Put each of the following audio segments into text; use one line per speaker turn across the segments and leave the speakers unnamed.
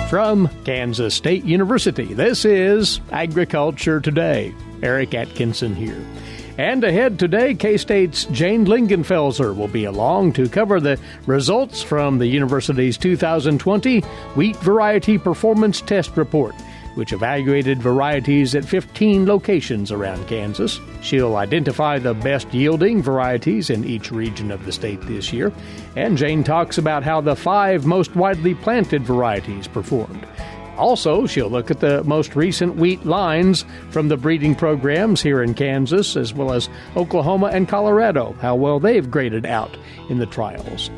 From Kansas State University, this is Agriculture Today. Eric Atkinson here. And ahead today, K-State's Jane Lingenfelser will be along to cover the results from the university's 2020 Wheat Variety Performance Test Report, which evaluated varieties at 15 locations around Kansas. She'll identify the best yielding varieties in each region of the state this year. And Jane talks about how the 5 most widely planted varieties performed. Also, she'll look at the most recent wheat lines from the breeding programs here in Kansas, as well as Oklahoma and Colorado, how well they've graded out in the trials.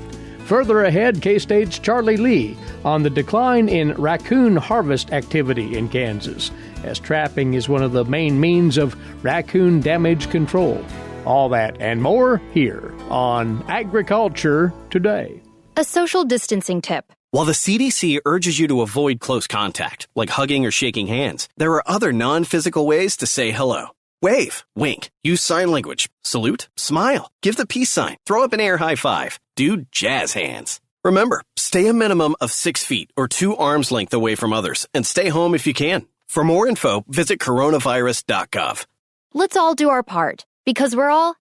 Further ahead, K-State's Charlie Lee on the decline in raccoon harvest activity in Kansas, as trapping is one of the main means of raccoon damage control. All that and more here on Agriculture Today.
A social distancing tip.
While the CDC urges you to avoid close contact, like hugging or shaking hands, there are other non-physical ways to say hello. Wave, wink, use sign language, salute, smile, give the peace sign, throw up an air high five, do jazz hands. Remember, stay a minimum of 6 feet or 2 arms length away from others, and stay home if you can. For more info, visit coronavirus.gov.
Let's all do our part, because we're all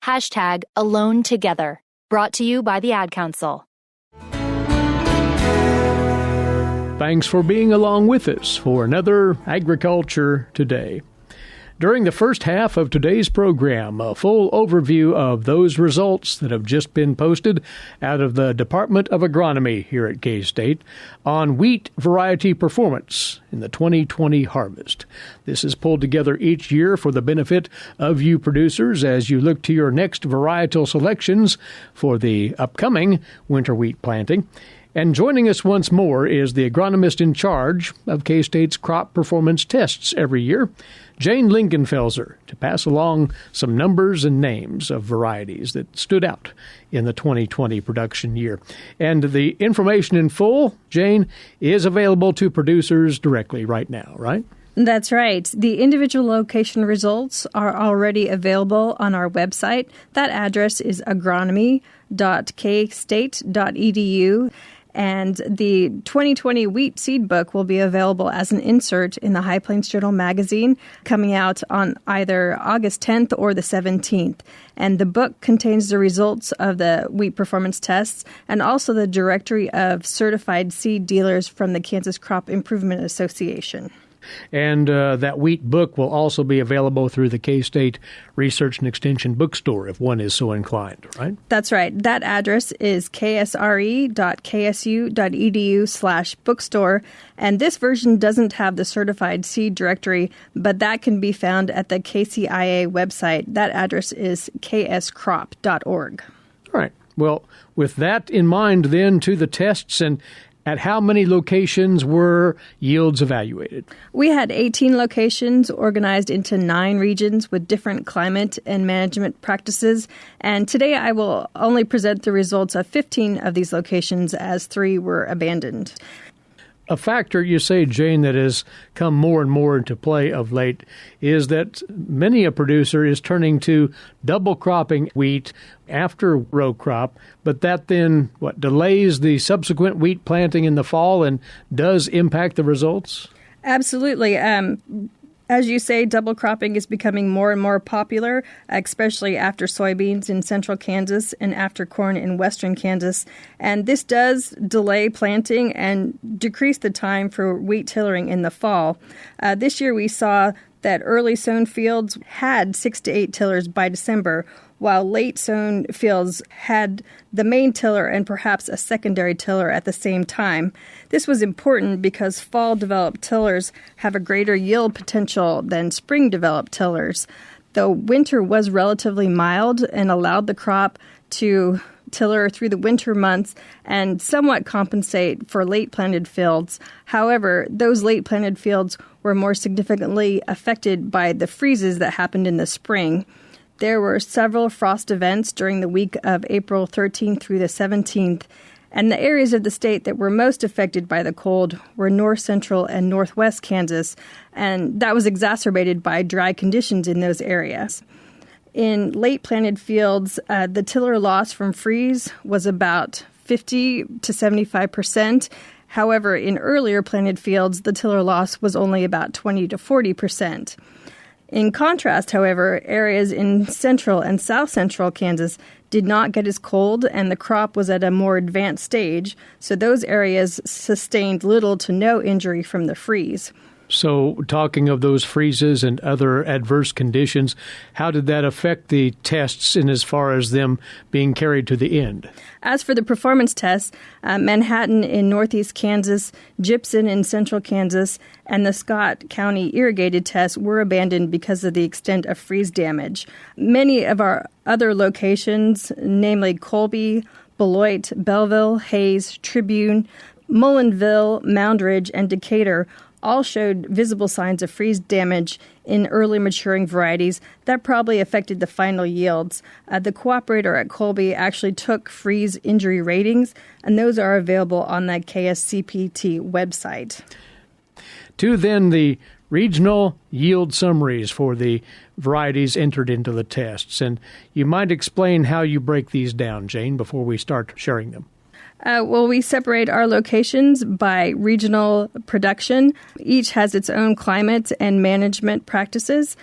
#alone together. Brought to you by the Ad Council.
Thanks for being along with us for another Agriculture Today. During the first half of today's program, a full overview of those results that have just been posted out of the Department of Agronomy here at K-State on wheat variety performance in the 2020 harvest. This is pulled together each year for the benefit of you producers as you look to your next varietal selections for the upcoming winter wheat planting. And joining us once more is the agronomist in charge of K-State's crop performance tests every year, Jane Lingenfelser, to pass along some numbers and names of varieties that stood out in the 2020 production year. And the information in full, Jane, is available to producers directly right now, right?
That's right. The individual location results are already available on our website. That address is agronomy.kstate.edu. And the 2020 Wheat Seed Book will be available as an insert in the High Plains Journal magazine, coming out on either August 10th or the 17th. And the book contains the results of the wheat performance tests and also the directory of certified seed dealers from the Kansas Crop Improvement Association.
And that wheat book will also be available through the K-State Research and Extension bookstore if one is so inclined, right?
That's right. That address is ksre.ksu.edu/bookstore. And this version doesn't have the certified seed directory, but that can be found at the KCIA website. That address is kscrop.org.
All right. Well, with that in mind, then, to the tests, and at how many locations were yields evaluated?
We had 18 locations organized into 9 regions with different climate and management practices. And today I will only present the results of 15 of these locations as 3 were abandoned.
A factor, you say, Jane, that has come more and more into play of late is that many a producer is turning to double cropping wheat after row crop, but that then, delays the subsequent wheat planting in the fall and does impact the results?
Absolutely. As you say, double cropping is becoming more and more popular, especially after soybeans in central Kansas and after corn in western Kansas. And this does delay planting and decrease the time for wheat tillering in the fall. This year we saw that early sown fields had 6 to 8 tillers by December, while late sown fields had the main tiller and perhaps a secondary tiller at the same time. This was important because fall-developed tillers have a greater yield potential than spring-developed tillers. The winter was relatively mild and allowed the crop to tiller through the winter months and somewhat compensate for late-planted fields. However, those late-planted fields were more significantly affected by the freezes that happened in the spring. There were several frost events during the week of April 13th through the 17th, and the areas of the state that were most affected by the cold were north central and northwest Kansas, and that was exacerbated by dry conditions in those areas. In late planted fields, the tiller loss from freeze was about 50 to 75%. However, in earlier planted fields, the tiller loss was only about 20 to 40%. In contrast, however, areas in central and south central Kansas did not get as cold, and the crop was at a more advanced stage, so those areas sustained little to no injury from the freeze.
So, talking of those freezes and other adverse conditions, how did that affect the tests in as far as them being carried to the end?
As for the performance tests, Manhattan in northeast Kansas, Gypsum in central Kansas, and the Scott County irrigated tests were abandoned because of the extent of freeze damage. Many of our other locations, namely Colby, Beloit, Belleville, Hayes, Tribune, Mullinville, Moundridge, and Decatur, all showed visible signs of freeze damage in early maturing varieties that probably affected the final yields. The cooperator at Colby actually took freeze injury ratings, and those are available on the KSCPT website.
To then the regional yield summaries for the varieties entered into the tests. And you might explain how you break these down, Jane, before we start sharing them.
Well, we separate our locations by regional production. Each has its own climate and management practices.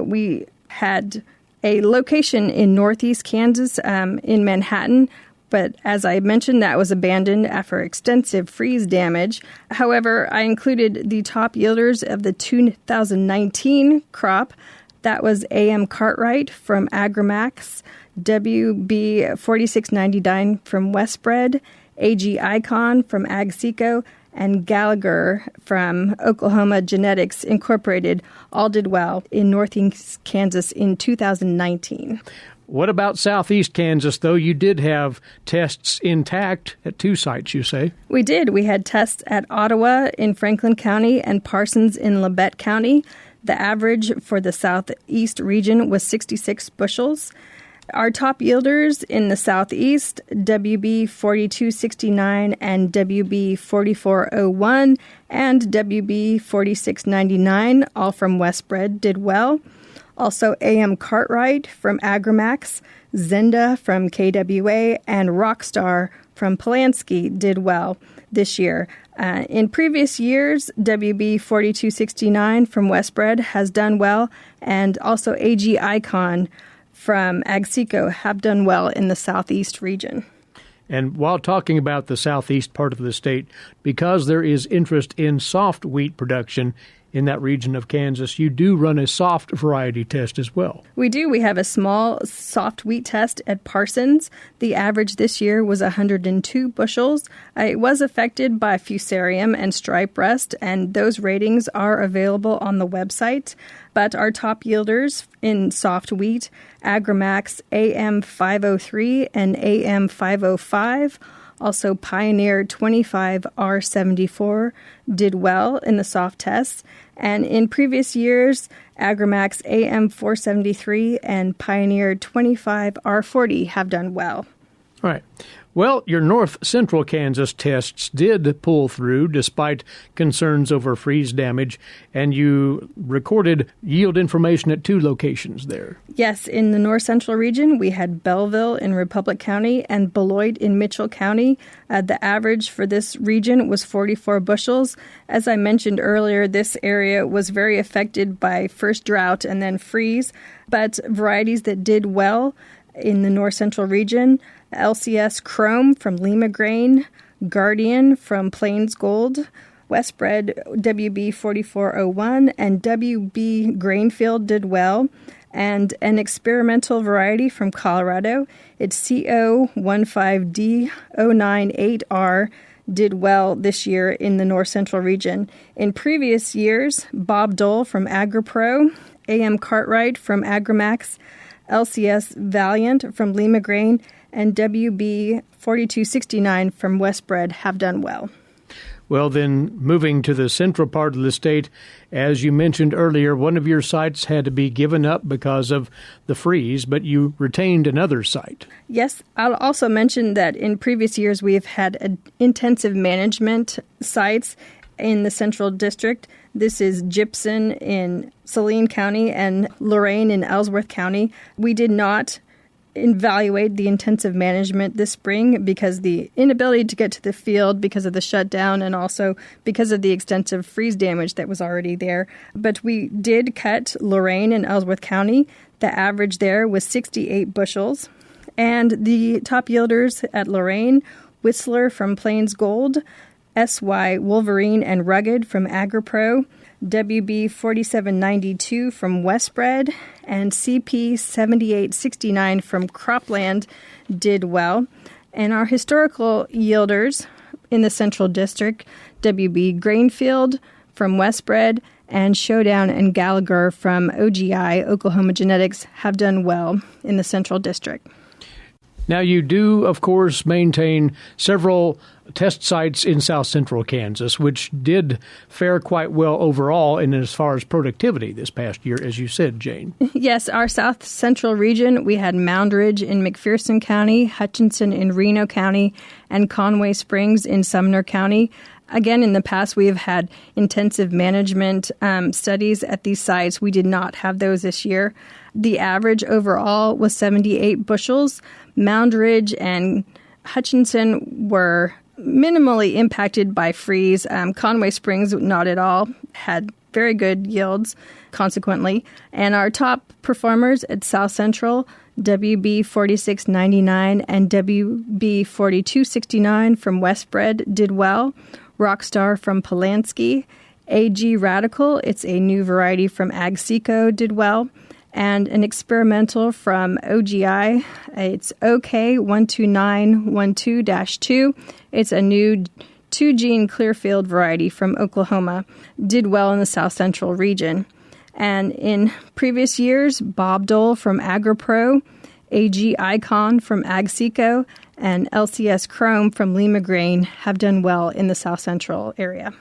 We had a location in northeast Kansas in Manhattan, but as I mentioned, that was abandoned after extensive freeze damage. However, I included the top yielders of the 2019 crop. That was A.M. Cartwright from Agrimax, WB 4699 from Westbred, AG Icon from AgSeco, and Gallagher from Oklahoma Genetics Incorporated all did well in northeast Kansas in 2019.
What about southeast Kansas, though? You did have tests intact at 2 sites, you say?
We did. We had tests at Ottawa in Franklin County and Parsons in Labette County. The average for the southeast region was 66 bushels. Our top yielders in the southeast, WB 4269 and WB 4401 and WB 4699, all from Westbred, did well. Also, A.M. Cartwright from Agrimax, Zenda from KWA, and Rockstar from Polanski did well this year. In previous years, WB 4269 from Westbred has done well, and also AG Icon from AgSeco have done well in the southeast region.
And while talking about the southeast part of the state, because there is interest in soft wheat production in that region of Kansas, you do run a soft variety test as well.
We do. We have a small soft wheat test at Parsons. The average this year was 102 bushels. It was affected by fusarium and stripe rust, and those ratings are available on the website. But our top yielders in soft wheat, Agrimax AM 503 and AM 505, also Pioneer 25R74 did well in the soft tests. And in previous years, Agrimax AM 473 and Pioneer 25R40 have done well.
All right. Well, your north central Kansas tests did pull through despite concerns over freeze damage, and you recorded yield information at 2 locations there.
Yes, in the north central region, we had Belleville in Republic County and Beloit in Mitchell County. The average for this region was 44 bushels. As I mentioned earlier, this area was very affected by first drought and then freeze, but varieties that did well in the north central region, LCS Chrome from Lima Grain, Guardian from Plains Gold, Westbred WB 4401, and WB Grainfield did well. And an experimental variety from Colorado, it's CO15D098R, did well this year in the north central region. In previous years, Bob Dole from AgriPro, AM Cartwright from Agrimax, LCS Valiant from Lima Grain, and WB 4269 from Westbred have done well.
Well, then, moving to the central part of the state, as you mentioned earlier, one of your sites had to be given up because of the freeze, but you retained another site.
Yes, I'll also mention that in previous years we have had intensive management sites in the Central District. This is Gypsum in Saline County and Lorain in Ellsworth County. We did not evaluate the intensive management this spring because the inability to get to the field because of the shutdown and also because of the extensive freeze damage that was already there. But we did cut Lorain and Ellsworth County. The average there was 68 bushels. And the top yielders at Lorain, Whistler from Plains Gold, SY Wolverine and Rugged from AgriPro, WB 4792 from Westbred, and CP 7869 from Cropland did well. And our historical yielders in the Central District, WB Grainfield from Westbred, and Showdown and Gallagher from OGI, Oklahoma Genetics, have done well in the Central District.
Now, you do, of course, maintain several test sites in south central Kansas, which did fare quite well overall in as far as productivity this past year, as you said, Jane.
Yes, our south central region, we had Moundridge in McPherson County, Hutchinson in Reno County, and Conway Springs in Sumner County. Again, in the past, we have had intensive management studies at these sites. We did not have those this year. The average overall was 78 bushels. Moundridge and Hutchinson were minimally impacted by freeze. Conway Springs, not at all, had very good yields, consequently. And our top performers at South Central, WB 4699 and WB 4269 from Westbred did well. Rockstar from Pulaski, AG Radical, it's a new variety from AgSeco, did well. And an experimental from OGI, it's OK12912-2. It's a new 2-gene Clearfield variety from Oklahoma, did well in the South Central region. And in previous years, Bob Dole from AgriPro, AG Icon from AgSeco, and LCS Chrome from Lima Grain have done well in the South Central area.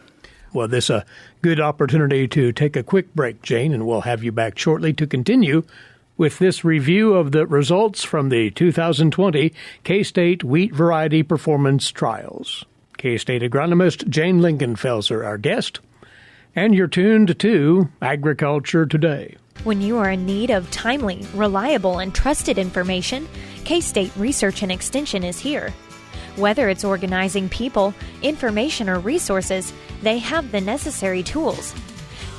Well, this is a good opportunity to take a quick break, Jane, and we'll have you back shortly to continue with this review of the results from the 2020 K-State Wheat Variety Performance Trials. K-State agronomist Jane Lingenfelser, our guest, and you're tuned to Agriculture Today.
When you are in need of timely, reliable, and trusted information, K-State Research and Extension is here. Whether it's organizing people, information, or resources, they have the necessary tools.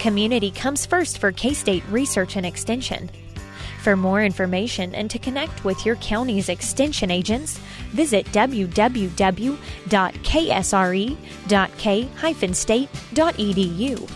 Community comes first for K-State Research and Extension. For more information and to connect with your county's extension agents, visit www.ksre.k-state.edu.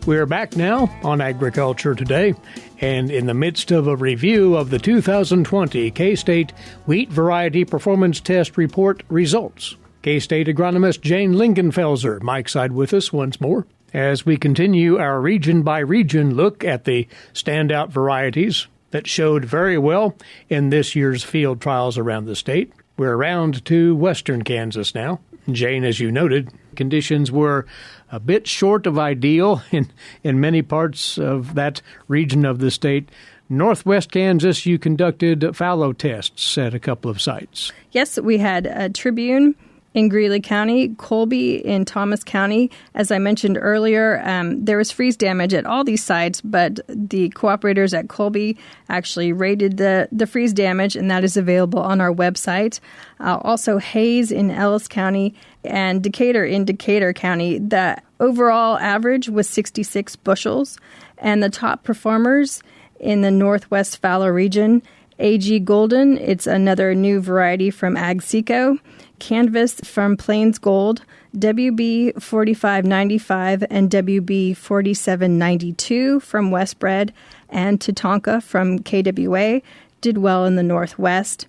We're back now on Agriculture Today, and in the midst of a review of the 2020 K-State Wheat Variety Performance Test Report results. K-State agronomist Jane Lingenfelser, Mike side with us once more, as we continue our region-by-region look at the standout varieties that showed very well in this year's field trials around the state. We're around to western Kansas now. Jane, as you noted, conditions were a bit short of ideal in many parts of that region of the state. Northwest Kansas, you conducted fallow tests at a couple of sites.
Yes, we had a Tribune in Greeley County, Colby in Thomas County. As I mentioned earlier, there was freeze damage at all these sites, but the cooperators at Colby actually rated the freeze damage, and that is available on our website. Also, Hayes in Ellis County and Decatur in Decatur County. The overall average was 66 bushels, and the top performers in the Northwest fallow region, AG Golden, it's another new variety from AgSeco, Canvas from Plains Gold, WB 4595 and WB 4792 from Westbred, and Tatanka from KWA did well in the Northwest.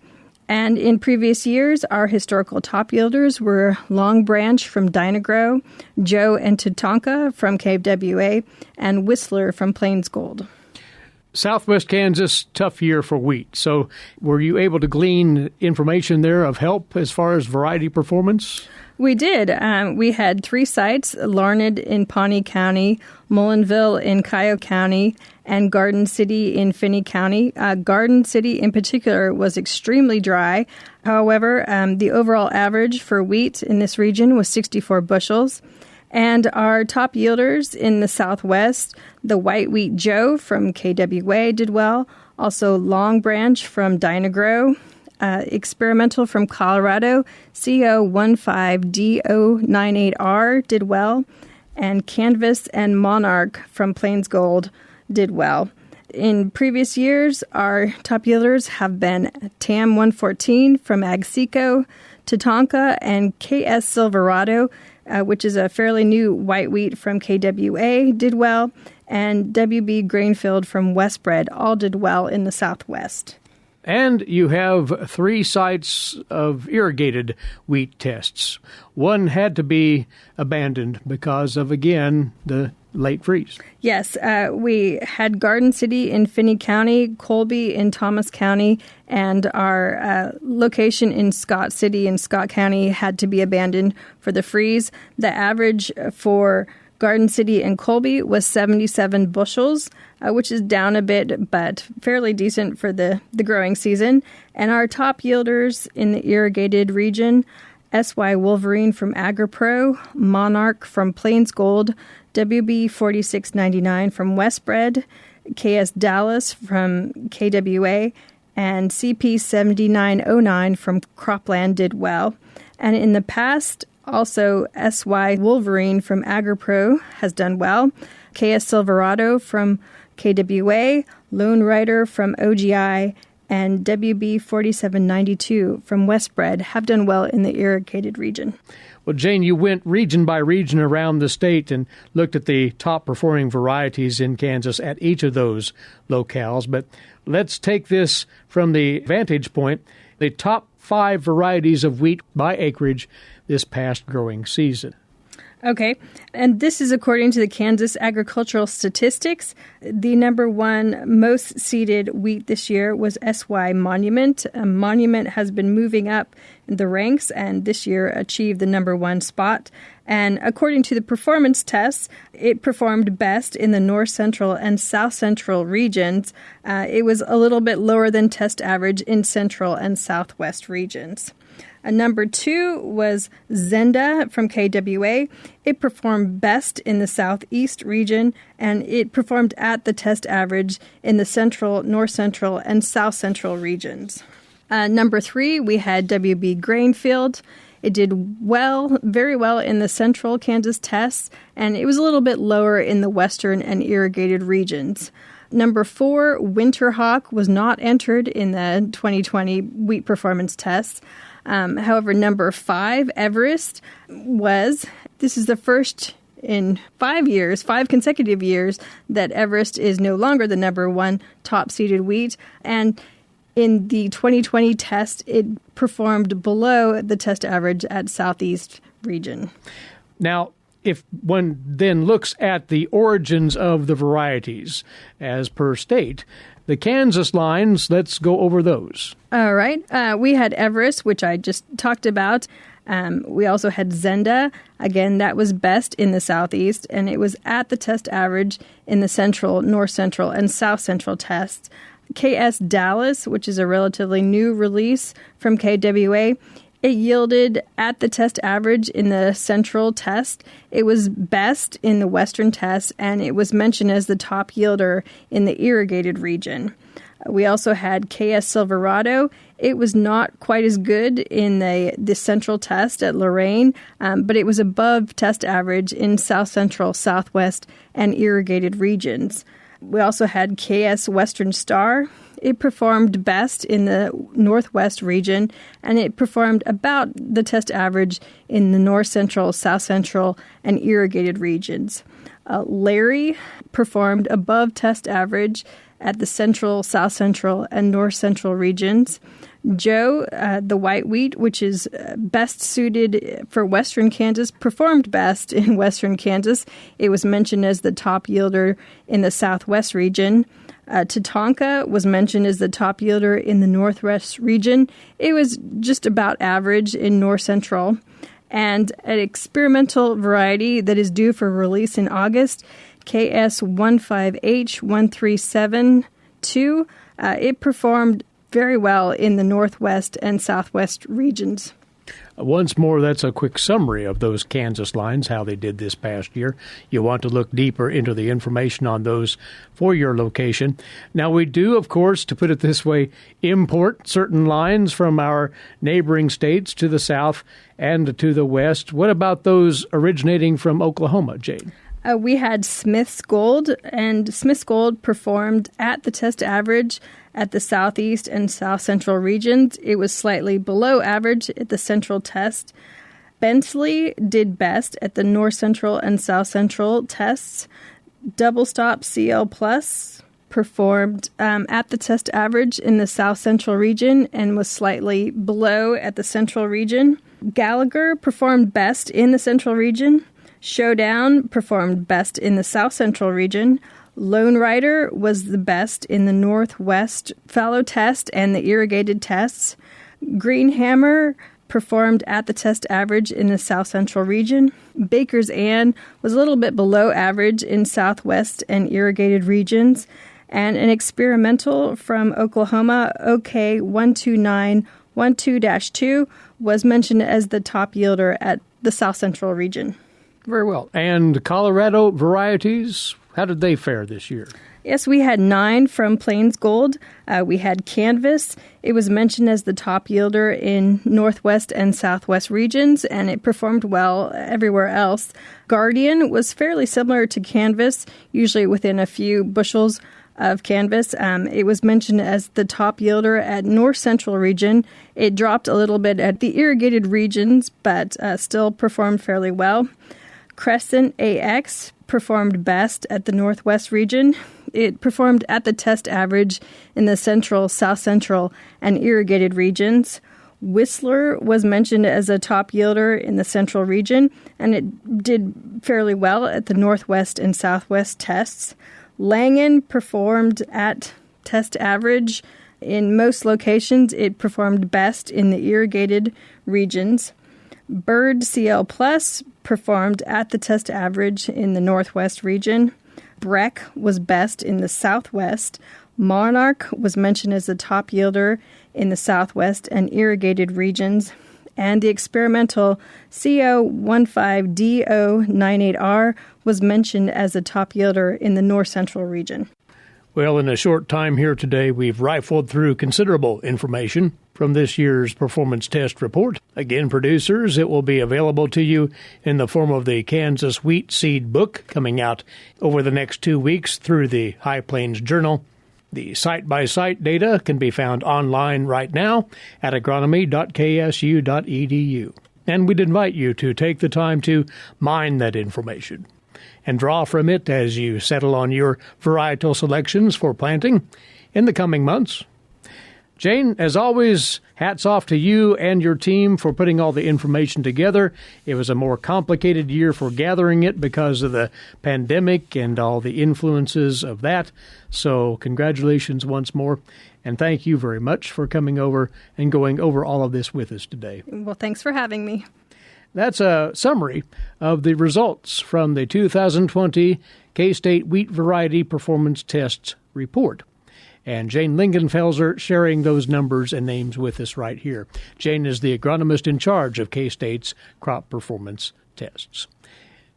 And in previous years, our historical top yielders were Long Branch from Dynagro, Joe and Tatanka from KWA, and Whistler from Plains Gold.
Southwest Kansas, tough year for wheat. So were you able to glean information there of help as far as variety performance?
We did. We had 3 sites, Larned in Pawnee County, Mullinville in Cuyahoga County, and Garden City in Finney County. Garden City in particular was extremely dry. However, the overall average for wheat in this region was 64 bushels. And our top yielders in the Southwest, the White Wheat Joe from KWA did well. Also Long Branch from Dynagrow. Experimental from Colorado, CO15DO98R did well. And Canvas and Monarch from Plains Gold did well. In previous years, our top yielders have been TAM 114 from Agseco, Tatanka, and KS Silverado, which is a fairly new white wheat from KWA, did well, and WB Grainfield from Westbred all did well in the Southwest.
And you have 3 sites of irrigated wheat tests. One had to be abandoned because of, again, the late freeze.
Yes, we had Garden City in Finney County, Colby in Thomas County, and our location in Scott City in Scott County had to be abandoned for the freeze. The average for Garden City and Colby was 77 bushels, which is down a bit, but fairly decent for the growing season. And our top yielders in the irrigated region, SY Wolverine from AgriPro, Monarch from Plains Gold, WB 4699 from Westbred, KS Dallas from KWA, and CP 7909 from Cropland did well. And in the past, also SY Wolverine from AgriPro has done well. KS Silverado from KWA, Lone Rider from OGI, and WB 4792 from Westbred have done well in the irrigated region.
Well, Jane, you went region by region around the state and looked at the top-performing varieties in Kansas at each of those locales. But let's take this from the vantage point, the top 5 varieties of wheat by acreage this past growing season.
Okay, and this is according to the Kansas Agricultural Statistics. The number 1 most seeded wheat this year was SY Monument. Monument has been moving up in the ranks and this year achieved the number 1 spot. And according to the performance tests, it performed best in the north central and south central regions. It was a little bit lower than test average in central and southwest regions. Number 2 was Zenda from KWA. It performed best in the southeast region, and it performed at the test average in the central, north central, and south central regions. Number 3, we had WB Grainfield. It did well, very well in the central Kansas tests, and it was a little bit lower in the western and irrigated regions. Number 4, Winterhawk was not entered in the 2020 wheat performance tests. However, number 5, Everest, was. This is the first in 5 consecutive years, that Everest is no longer the number 1 top-seeded wheat. And in the 2020 test, it performed below the test average at southeast region.
Now, if one then looks at the origins of the varieties as per state, the Kansas lines, let's go over those.
All right. We had Everest, which I just talked about. We also had Zenda. Again, that was best in the southeast, and it was at the test average in the central, north central, and south central tests. KS Dallas, which is a relatively new release from KWA, it yielded at the test average in the central test. It was best in the western test, and it was mentioned as the top yielder in the irrigated region. We also had KS Silverado. It was not quite as good in the central test at Lorain, but it was above test average in south central, southwest, and irrigated regions. We also had KS Western Star. It performed best in the northwest region, and it performed about the test average in the north central, south central, and irrigated regions. Larry performed above test average at the central, south central, and north central regions. Joe, the white wheat, which is best suited for western Kansas, performed best in western Kansas. It was mentioned as the top yielder in the southwest region. Tatanka was mentioned as the top yielder in the northwest region. It was just about average in north central. And an experimental variety that is due for release in August, KS15H1372, it performed very well in the northwest and southwest regions.
Once more, that's a quick summary of those Kansas lines, how they did this past year. You want to look deeper into the information on those for your location. Now, we do, of course, to put it this way, import certain lines from our neighboring states to the south and to the west. What about those originating from Oklahoma, Jane?
We had Smith's Gold, and Smith's Gold performed at the test average at the southeast and south central regions. It was slightly below average at the central test. Bentley did best at the north central and south central tests. Double Stop CL Plus performed at the test average in the south central region and was slightly below at the central region. Gallagher performed best in the central region. Showdown performed best in the south central region. Lone Rider was the best in the northwest fallow test and the irrigated tests. Green Hammer performed at the test average in the south central region. Baker's Ann was a little bit below average in southwest and irrigated regions. And an experimental from Oklahoma, OK 12912-2, was mentioned as the top yielder at the south central region.
Very well. And Colorado varieties, how did they fare this year?
Yes, we had 9 from Plains Gold. We had Canvas. It was mentioned as the top yielder in northwest and southwest regions, and it performed well everywhere else. Guardian was fairly similar to Canvas, usually within a few bushels of Canvas. It was mentioned as the top yielder at north central region. It dropped a little bit at the irrigated regions, but still performed fairly well. Crescent AX performed best at the northwest region. It performed at the test average in the central, south central, and irrigated regions. Whistler was mentioned as a top yielder in the central region, and it did fairly well at the northwest and southwest tests. Langen performed at test average in most locations. It performed best in the irrigated regions. Bird CL Plus performed at the test average in the northwest region. Breck was best in the southwest. Monarch was mentioned as the top yielder in the southwest and irrigated regions. And the experimental CO15DO98R was mentioned as a top yielder in the north central region.
Well, in a short time here today, we've rifled through considerable information from this year's performance test report. Again, producers, it will be available to you in the form of the Kansas Wheat Seed Book coming out over the next 2 weeks through the High Plains Journal. The site-by-site data can be found online right now at agronomy.ksu.edu. And we'd invite you to take the time to mine that information and draw from it as you settle on your varietal selections for planting in the coming months. Jane, as always, hats off to you and your team for putting all the information together. It was a more complicated year for gathering it because of the pandemic and all the influences of that. So congratulations once more, and thank you very much for coming over and going over all of this with us today.
Well, thanks for having me.
That's a summary of the results from the 2020 K-State Wheat Variety Performance Tests report. And Jane Lingenfelser sharing those numbers and names with us right here. Jane is the agronomist in charge of K-State's crop performance tests.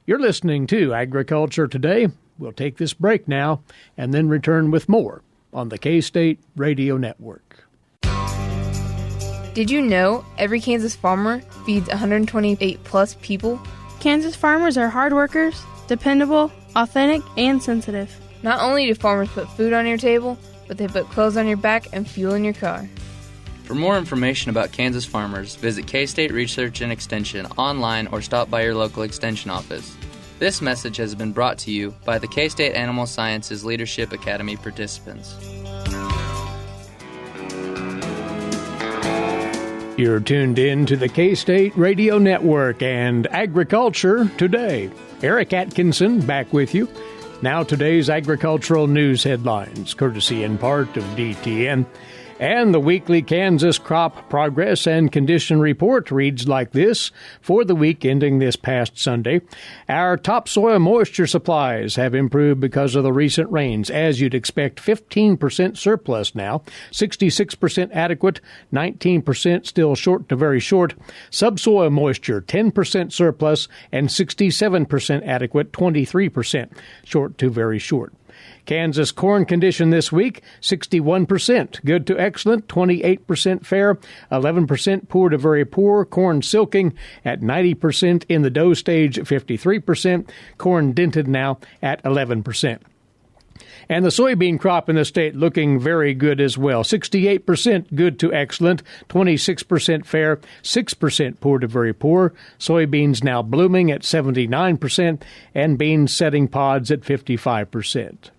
You're listening to Agriculture Today. We'll take this break now and then return with more on the K-State Radio Network.
Did you know every Kansas farmer feeds 128-plus people?
Kansas farmers are hard workers, dependable, authentic, and sensitive.
Not only do farmers put food on your table, but they put clothes on your back and fuel in your car.
For more information about Kansas farmers, visit K-State Research and Extension online or stop by your local Extension office. This message has been brought to you by the K-State Animal Sciences Leadership Academy participants.
You're tuned in to the K-State Radio Network and Agriculture Today. Eric Atkinson back with you. Now today's agricultural news headlines, courtesy in part of DTN. And the weekly Kansas Crop Progress and Condition Report reads like this for the week ending this past Sunday. Our topsoil moisture supplies have improved because of the recent rains. As you'd expect, 15% surplus now, 66% adequate, 19% still short to very short. Subsoil moisture, 10% surplus, and 67% adequate, 23% short to very short. Kansas corn condition this week, 61% good to excellent, 28% fair, 11% poor to very poor. Corn silking at 90%, in the dough stage 53%, corn dented now at 11%. And the soybean crop in the state looking very good as well. 68% good to excellent, 26% fair, 6% poor to very poor. Soybeans now blooming at 79%, and beans setting pods at 55%.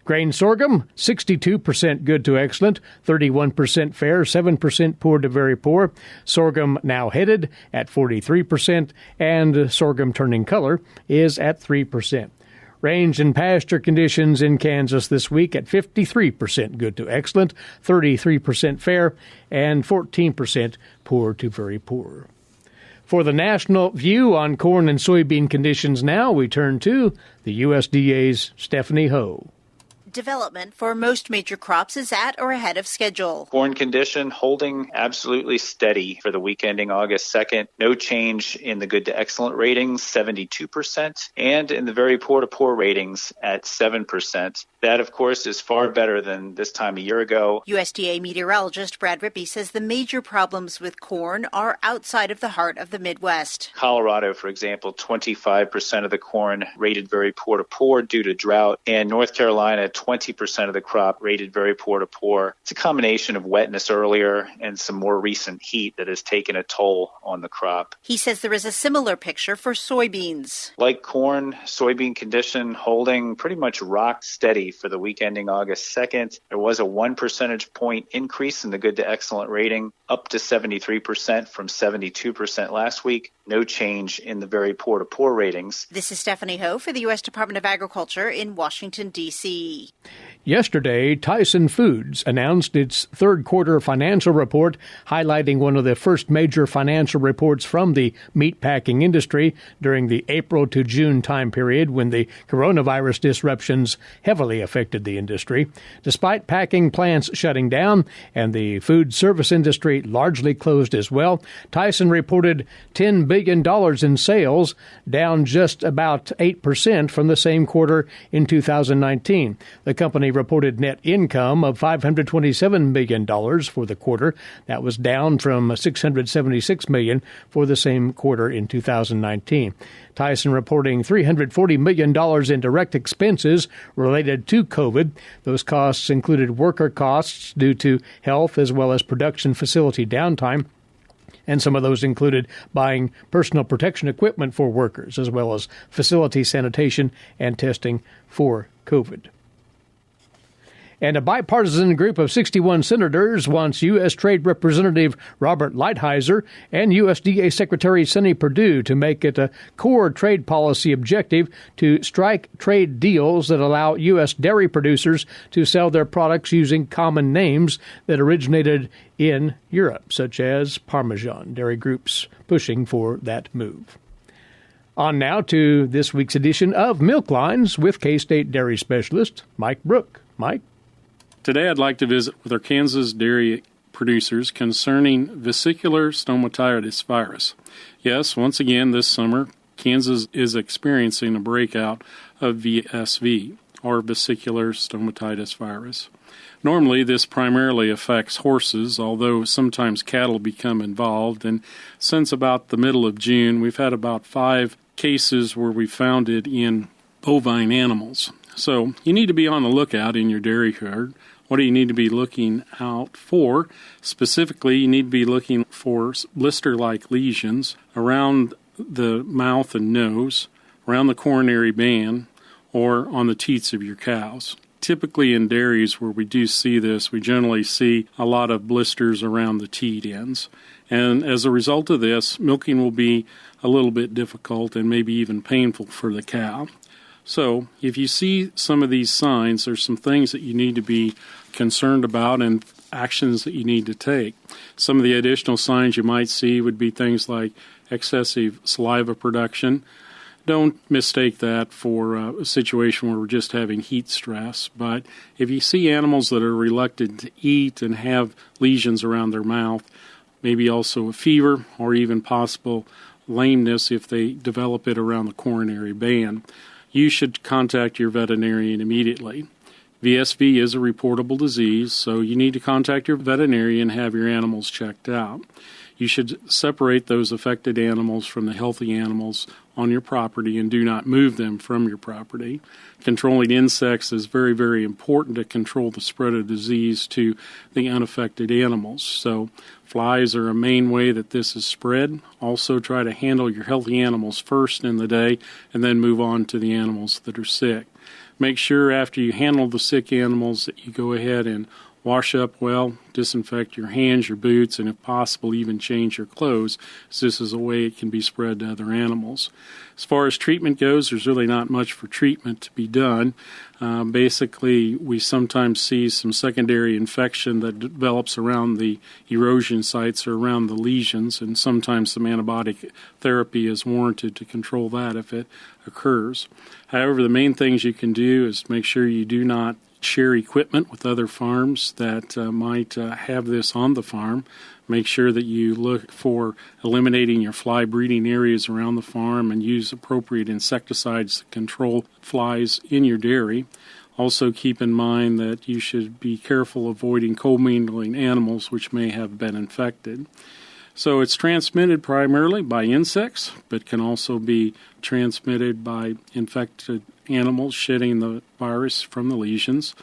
Grain sorghum, 62% good to excellent, 31% fair, 7% poor to very poor. Sorghum now headed at 43%, and sorghum turning color is at 3%. Range and pasture conditions in Kansas this week at 53% good to excellent, 33% fair, and 14% poor to very poor. For the national view on corn and soybean conditions now, we turn to the USDA's Stephanie Ho.
Development for most major crops is at or ahead of schedule.
Corn condition holding absolutely steady for the week ending August 2nd. No change in the good to excellent ratings, 72%, and in the very poor to poor ratings at 7%. That, of course, is far better than this time a year ago.
USDA meteorologist Brad Rippey says the major problems with corn are outside of the heart of the Midwest.
Colorado, for example, 25% of the corn rated very poor to poor due to drought, and North Carolina, 20% of the crop rated very poor to poor. It's a combination of wetness earlier and some more recent heat that has taken a toll on the crop.
He says there is a similar picture for soybeans.
Like corn, soybean condition holding pretty much rock steady for the week ending August 2nd. There was a 1 percentage point increase in the good to excellent rating, up to 73% from 72% last week. No change in the very poor to poor ratings.
This is Stephanie Ho for the U.S. Department of Agriculture in Washington, D.C.
Yesterday, Tyson Foods announced its third quarter financial report, highlighting one of the first major financial reports from the meatpacking industry during the April to June time period when the coronavirus disruptions heavily affected the industry. Despite packing plants shutting down and the food service industry largely closed as well, Tyson reported $10 billion in sales, down just about 8% from the same quarter in 2019. The company reported net income of $527 million for the quarter. That was down from $676 million for the same quarter in 2019. Tyson reporting $340 million in direct expenses related to COVID. Those costs included worker costs due to health as well as production facility downtime. And some of those included buying personal protection equipment for workers, as well as facility sanitation and testing for COVID. And a bipartisan group of 61 senators wants U.S. Trade Representative Robert Lighthizer and USDA Secretary Sonny Perdue to make it a core trade policy objective to strike trade deals that allow U.S. dairy producers to sell their products using common names that originated in Europe, such as Parmesan. Dairy groups pushing for that move. On now to this week's edition of Milk Lines with K-State dairy specialist Mike Brook. Mike?
Today I'd like to visit with our Kansas dairy producers concerning vesicular stomatitis virus. Yes, once again this summer, Kansas is experiencing a breakout of VSV, or vesicular stomatitis virus. Normally, this primarily affects horses, although sometimes cattle become involved, and since about the middle of June, we've had about 5 cases where we found it in bovine animals. So you need to be on the lookout in your dairy herd. What do you need to be looking out for? Specifically, you need to be looking for blister-like lesions around the mouth and nose, around the coronary band, or on the teats of your cows. Typically in dairies where we do see this, we generally see a lot of blisters around the teat ends. And as a result of this, milking will be a little bit difficult and maybe even painful for the cow. So if you see some of these signs, there's some things that you need to be concerned about and actions that you need to take. Some of the additional signs you might see would be things like excessive saliva production. Don't mistake that for a situation where we're just having heat stress. But if you see animals that are reluctant to eat and have lesions around their mouth, maybe also a fever or even possible lameness if they develop it around the coronary band, you should contact your veterinarian immediately. VSV is a reportable disease, so you need to contact your veterinarian and have your animals checked out. You should separate those affected animals from the healthy animals on your property and do not move them from your property. Controlling insects is very, very important to control the spread of disease to the unaffected animals. So flies are a main way that this is spread. Also try to handle your healthy animals first in the day and then move on to the animals that are sick. Make sure after you handle the sick animals that you go ahead and wash up well, disinfect your hands, your boots, and if possible even change your clothes, as this is a way it can be spread to other animals. As far as treatment goes, there's really not much for treatment to be done. Basically, we sometimes see some secondary infection that develops around the erosion sites or around the lesions, and sometimes some antibiotic therapy is warranted to control that if it occurs. However, the main things you can do is make sure you do not share equipment with other farms that might have this on the farm. Make sure that you look for eliminating your fly breeding areas around the farm and use appropriate insecticides to control flies in your dairy. Also keep in mind that you should be careful avoiding commingling animals which may have been infected. So it's transmitted primarily by insects, but can also be transmitted by infected animals shedding the virus from the lesions.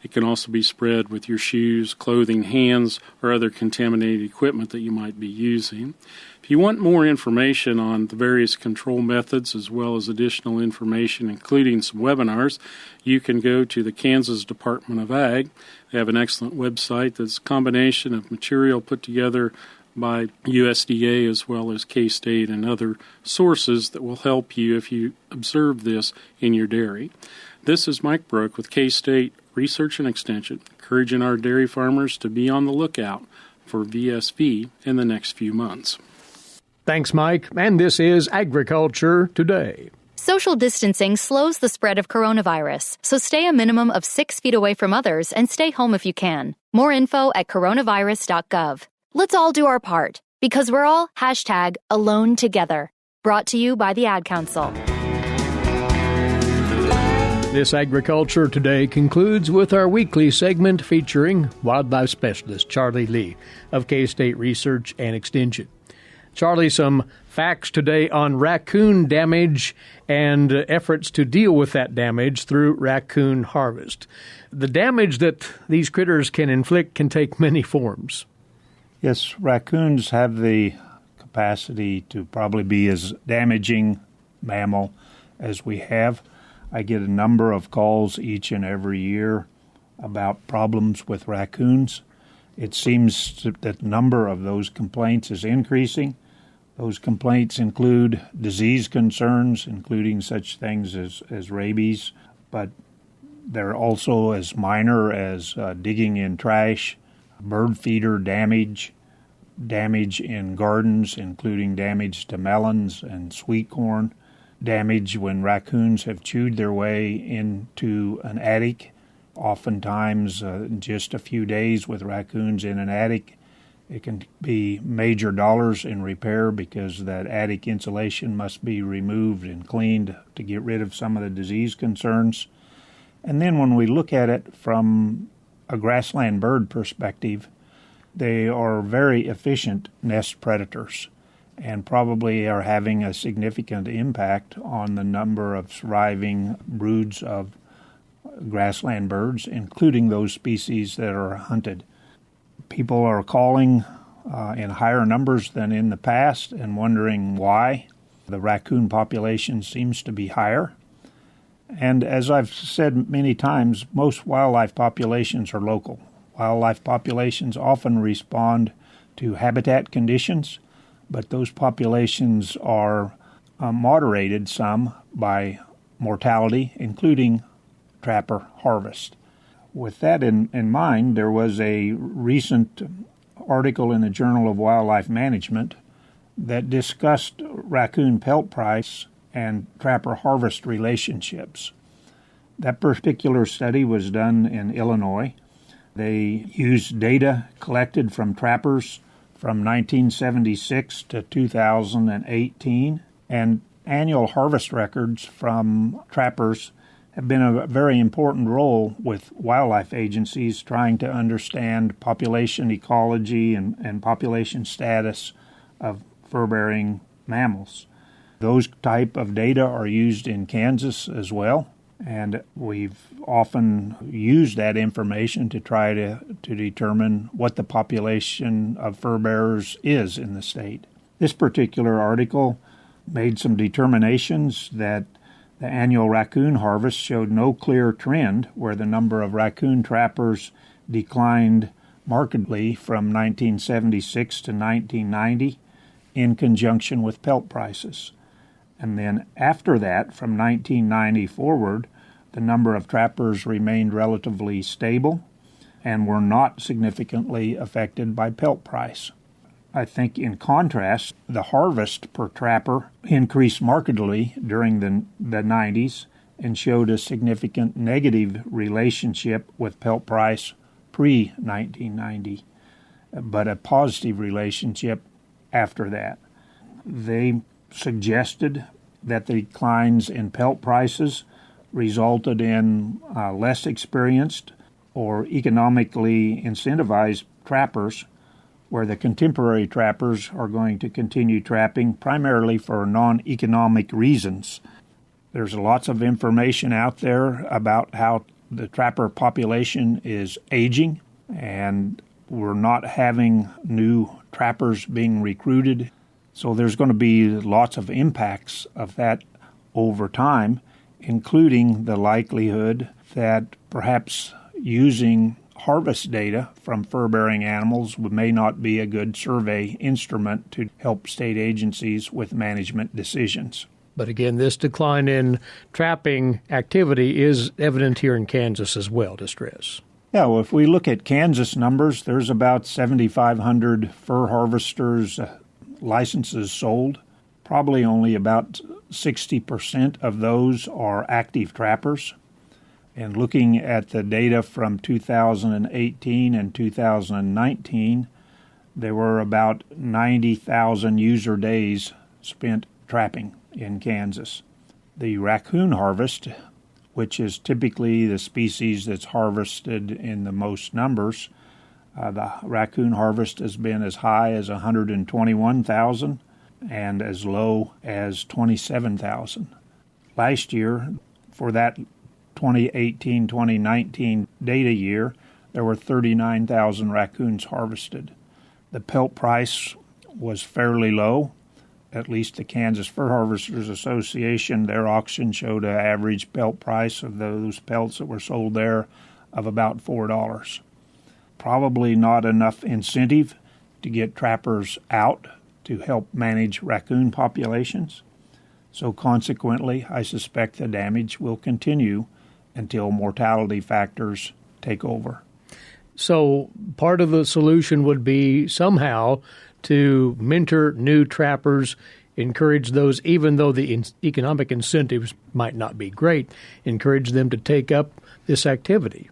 It can also be spread with your shoes, clothing, hands, or other contaminated equipment that you might be using. If you want more information on the various control methods as well as additional information, including some webinars, you can go to the Kansas Department of Ag. They have an excellent website that's a combination of material put together by USDA as well as K-State and other sources that will help you if you observe this in your dairy. This is Mike Brook with K-State Research and Extension, encouraging our dairy farmers to be on the lookout for VSV in the next few months.
Thanks, Mike. And this is Agriculture Today.
Social distancing slows the spread of coronavirus, so stay a minimum of 6 feet away from others and stay home if you can. More info at coronavirus.gov. Let's all do our part, because we're all #alone together. Brought to you by the Ad Council.
This Agriculture Today concludes with our weekly segment featuring wildlife specialist Charlie Lee of K-State Research and Extension. Charlie, some facts today on raccoon damage and efforts to deal with that damage through raccoon harvest. The damage that these critters can inflict can take many forms.
Yes, raccoons have the capacity to probably be as damaging mammal as we have. I get a number of calls each and every year about problems with raccoons. It seems that the number of those complaints is increasing. Those complaints include disease concerns, including such things as rabies, but they're also as minor as digging in trash, bird feeder damage in gardens, including damage to melons and sweet corn, damage when raccoons have chewed their way into an attic. Oftentimes, just a few days with raccoons in an attic, it can be major dollars in repair because that attic insulation must be removed and cleaned to get rid of some of the disease concerns. And then when we look at it from a grassland bird perspective, they are very efficient nest predators and probably are having a significant impact on the number of surviving broods of grassland birds, including those species that are hunted. People are calling in higher numbers than in the past and wondering why. The raccoon population seems to be higher. And as I've said many times, most wildlife populations are local. Wildlife populations often respond to habitat conditions, but those populations are moderated some by mortality, including trapper harvest. With that in mind, there was a recent article in the Journal of Wildlife Management that discussed raccoon pelt price and trapper harvest relationships. That particular study was done in Illinois. They used data collected from trappers from 1976 to 2018, and annual harvest records from trappers have been a very important role with wildlife agencies trying to understand population ecology and population status of fur-bearing mammals. Those type of data are used in Kansas as well, and we've often used that information to try to determine what the population of fur-bearers is in the state. This particular article made some determinations that the annual raccoon harvest showed no clear trend where the number of raccoon trappers declined markedly from 1976 to 1990 in conjunction with pelt prices. And then after that, from 1990 forward, the number of trappers remained relatively stable and were not significantly affected by pelt price. I think in contrast, the harvest per trapper increased markedly during the 90s and showed a significant negative relationship with pelt price pre-1990, but a positive relationship after that. They suggested that the declines in pelt prices resulted in less experienced or economically incentivized trappers, where the contemporary trappers are going to continue trapping primarily for non-economic reasons. There's lots of information out there about how the trapper population is aging, and we're not having new trappers being recruited. So there's going to be lots of impacts of that over time, including the likelihood that perhaps using harvest data from fur-bearing animals may not be a good survey instrument to help state agencies with management decisions.
But again, this decline in trapping activity is evident here in Kansas as well, to stress.
Yeah, well, if we look at Kansas numbers, there's about 7,500 fur harvesters licenses sold. Probably only about 60% of those are active trappers. And looking at the data from 2018 and 2019, there were about 90,000 user days spent trapping in Kansas. The raccoon harvest, which is typically the species that's harvested in the most numbers, the raccoon harvest has been as high as 121,000 and as low as 27,000. Last year, for that 2018-2019 data year, there were 39,000 raccoons harvested. The pelt price was fairly low. At least the Kansas Fur Harvesters Association, their auction showed an average pelt price of those pelts that were sold there of about $4. Probably not enough incentive to get trappers out to help manage raccoon populations. So consequently, I suspect the damage will continue until mortality factors take over.
So part of the solution would be somehow to mentor new trappers, encourage those, even though the economic incentives might not be great, encourage them to take up this activity.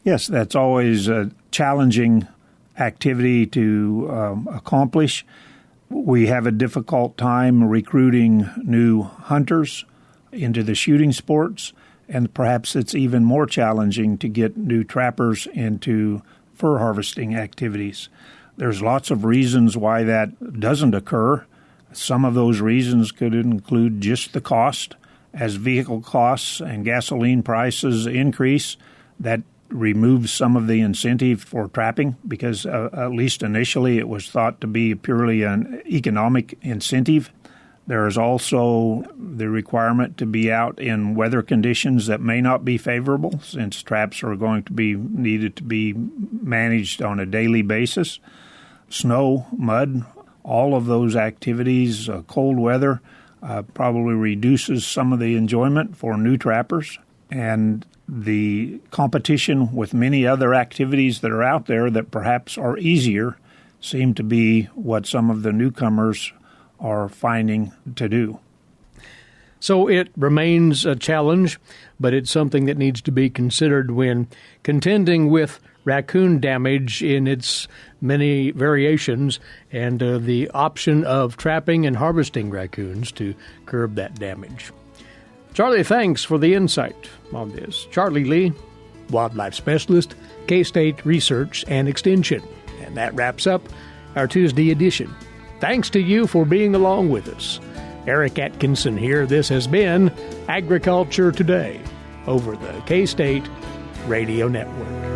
Yes, that's always a challenging activity to accomplish. We have a difficult time recruiting new hunters into the shooting sports, and perhaps it's even more challenging to get new trappers into fur harvesting activities. There's lots of reasons why that doesn't occur. Some of those reasons could include just the cost. As vehicle costs and gasoline prices increase, that removes some of the incentive for trapping because at least initially it was thought to be purely an economic incentive. There is also the requirement to be out in weather conditions that may not be favorable, since traps are going to be needed to be managed on a daily basis. Snow, mud, all of those activities, cold weather, probably reduces some of the enjoyment for new trappers. and the competition with many other activities that are out there that perhaps are easier seem to be what some of the newcomers are finding to do.
So it remains a challenge, but it's something that needs to be considered when contending with raccoon damage in its many variations and the option of trapping and harvesting raccoons to curb that damage. Charlie, thanks for the insight on this. Charlie Lee, Wildlife Specialist, K-State Research and Extension. And that wraps up our Tuesday edition. Thanks to you for being along with us. Eric Atkinson here. This has been Agriculture Today over the K-State Radio Network.